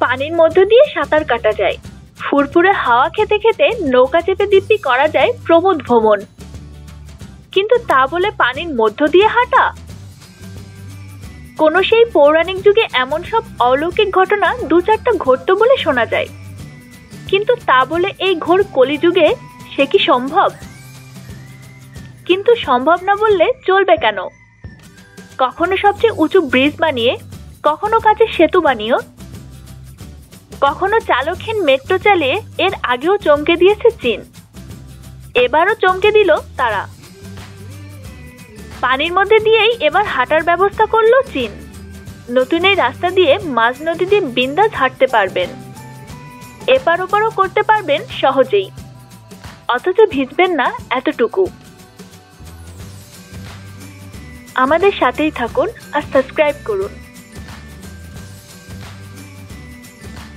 পানির মধ্য দিয়ে সাঁতার কাটা যায়, ফুরফুরে হাওয়া খেতে খেতে নৌকা চেপে দিব্যি করা যায় প্রমোদ ভ্রমণ। কিন্তু তা বলে পানির মধ্য দিয়ে হাঁটা? কোনো সেই পৌরাণিক যুগে এমন সব অলৌকিক ঘটনা দু চারটা ঘটতো বলে শোনা যায়, কিন্তু তা বলে এই ঘোর কলিযুগে সে কি সম্ভব? কিন্তু সম্ভব না বললে চলবে কেন? কখনো সবচেয়ে উঁচু ব্রিজ বানিয়ে, কখনো কাছে সেতু বানিয়ে, কখনো চালকহীন মেট্রো চালিয়ে এর আগেও চমকে দিয়েছে চীন, এবারও চমকে দিল তারা। পানির মধ্যে দিয়েই এবার হাঁটার ব্যবস্থা করলো চীন। নতুন এই রাস্তা দিয়ে মাঝ নদী দিয়ে বিন্দাস হাঁটতে পারবেন, এপার ওপারও করতে পারবেন সহজেই, অথচ ভিজবেন না এতটুকু। আমাদের সাথেই থাকুন আর সাবস্ক্রাইব করুন।